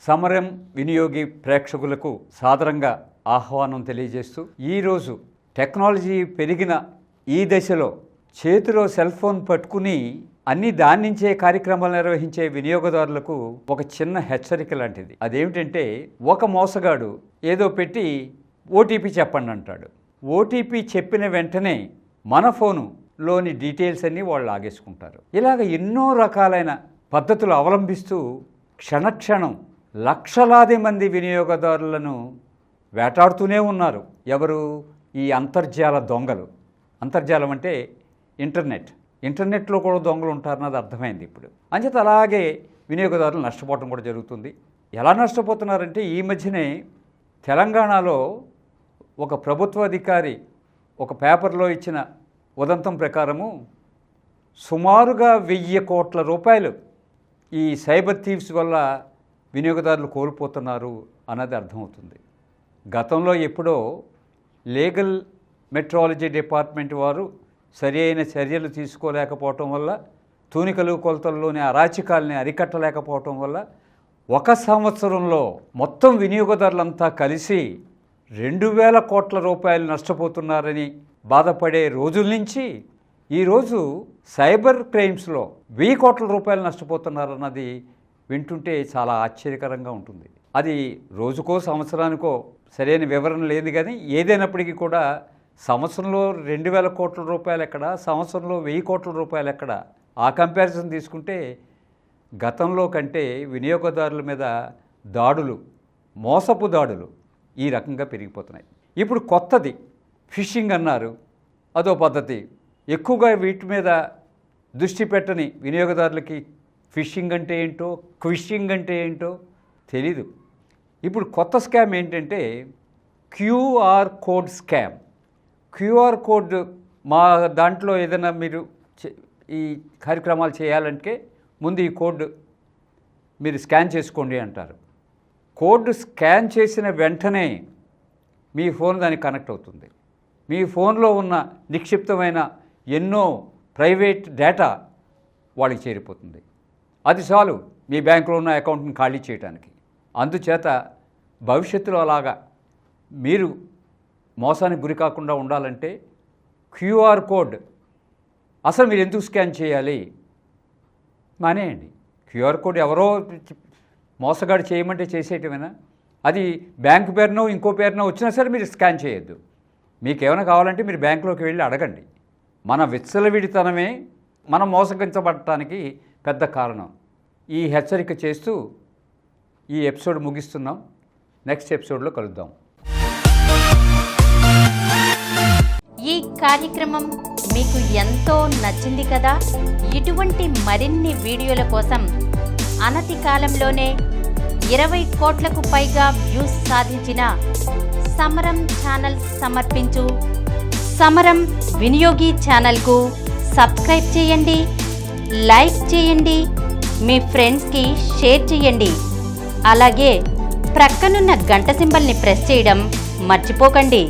సమరం వినియోగి ప్రేక్షకులకు సాదరంగా ఆహ్వానం తెలియజేస్తూ ఈరోజు టెక్నాలజీ పెరిగిన ఈ దశలో చేతిలో సెల్ ఫోన్ పట్టుకుని అన్ని దాని నుంచే కార్యక్రమాలు నిర్వహించే వినియోగదారులకు ఒక చిన్న హెచ్చరిక లాంటిది. అదేమిటంటే, ఒక మోసగాడు ఏదో పెట్టి ఓటీపీ చెప్పండి అంటాడు. ఓటీపీ చెప్పిన వెంటనే మన ఫోనులోని డీటెయిల్స్ అన్నీ వాళ్ళు లాగేసుకుంటారు. ఇలాగ ఎన్నో రకాలైన పద్ధతులు అవలంబిస్తూ క్షణక్షణం లక్షలాది మంది వినియోగదారులను వేటాడుతూనే ఉన్నారు. ఎవరు? ఈ అంతర్జాల దొంగలు. అంతర్జాలం అంటే ఇంటర్నెట్లో కూడా దొంగలు ఉంటారన్నది అర్థమైంది ఇప్పుడు. అంచేత అలాగే వినియోగదారులు నష్టపోవడం కూడా జరుగుతుంది. ఎలా నష్టపోతున్నారంటే, ఈ మధ్యనే తెలంగాణలో ఒక ప్రభుత్వ అధికారి ఒక పేపర్లో ఇచ్చిన ఉదంతం ప్రకారము సుమారుగా 1000 కోట్ల రూపాయలు ఈ సైబర్ థీవ్స్ వల్ల వినియోగదారులు కోల్పోతున్నారు అన్నది అర్థమవుతుంది. గతంలో ఎప్పుడో లీగల్ మెట్రాలజీ డిపార్ట్మెంట్ వారు సరి అయిన చర్యలు తీసుకోలేకపోవటం వల్ల, తూనికలు కొలతల్లోని అరాచకాలని అరికట్టలేకపోవటం వల్ల 1 సంవత్సరంలో మొత్తం వినియోగదారులంతా కలిసి 2000 కోట్ల రూపాయలు నష్టపోతున్నారని బాధపడే రోజుల నుంచి ఈరోజు సైబర్ క్రైమ్స్లో 1000 కోట్ల రూపాయలు నష్టపోతున్నారన్నది వింటుంటే చాలా ఆశ్చర్యకరంగా ఉంటుంది. అది రోజుకో సంవత్సరానికో సరైన వివరణ లేదు, కానీ ఏదైనప్పటికీ కూడా సంవత్సరంలో 2000 కోట్ల రూపాయలు ఎక్కడ, సంవత్సరంలో 1000 కోట్ల రూపాయలు ఎక్కడ? ఆ కంపారిజన్ తీసుకుంటే గతంలో కంటే వినియోగదారుల మీద దాడులు, మోసపు దాడులు ఈ రకంగా పెరిగిపోతున్నాయి. ఇప్పుడు కొత్తది ఫిషింగ్ అన్నారు, అదో పద్ధతి. ఎక్కువగా వీటి మీద దృష్టి పెట్టని వినియోగదారులకి ఫిషింగ్ అంటే ఏంటో, క్విషింగ్ అంటే ఏంటో తెలీదు. ఇప్పుడు కొత్త స్కామ్ ఏంటంటే QR code scam. QR code మా దాంట్లో ఏదైనా మీరు ఈ కార్యక్రమాలు చేయాలంటే ముందు ఈ కోడ్ మీరు స్కాన్ చేసుకోండి అంటారు. కోడ్ స్కాన్ చేసిన వెంటనే మీ ఫోన్ దానికి కనెక్ట్ అవుతుంది. మీ ఫోన్లో ఉన్న నిక్షిప్తమైన ఎన్నో ప్రైవేట్ డేటా వాళ్ళకి చేరిపోతుంది. అది చాలు మీ బ్యాంకులో ఉన్న అకౌంట్ని ఖాళీ చేయడానికి. అందుచేత భవిష్యత్తులో అలాగా మీరు మోసానికి గురి కాకుండా ఉండాలంటే క్యూఆర్ కోడ్ అసలు మీరు ఎందుకు స్కాన్ చేయాలి? మానేయండి. క్యూఆర్ కోడ్ ఎవరో మోసగాడు చేయమంటే చేసేయటమేనా? అది బ్యాంకు పేరునో ఇంకో పేరునో వచ్చినా సరే మీరు స్కాన్ చేయొద్దు. మీకేమైనా కావాలంటే మీరు బ్యాంకులోకి వెళ్ళి అడగండి. మన విచ్చలవిడితనమే మనం మోసగించబడటానికి పెద్ద కారణం. ఈ హెచ్చరిక చేస్తూ ఈ ఎపిసోడ్ ముగిస్తున్నాం. నెక్స్ట్ ఎపిసోడ్లో కలుద్దాం. ఈ కార్యక్రమం మీకు ఎంతో నచ్చింది కదా? ఇటువంటి మరిన్ని వీడియోల కోసం అనతి కాలంలోనే 20 కోట్లకు పైగా వ్యూస్ సాధించిన సమరం ఛానల్ సమర్పించు సమరం వినియోగి ఛానల్కు సబ్స్క్రైబ్ చేయండి, లైక్ చేయండి, మీ ఫ్రెండ్స్కి షేర్ చేయండి. అలాగే ప్రక్కనున్న గంట సింబల్ని ప్రెస్ చేయడం మర్చిపోకండి.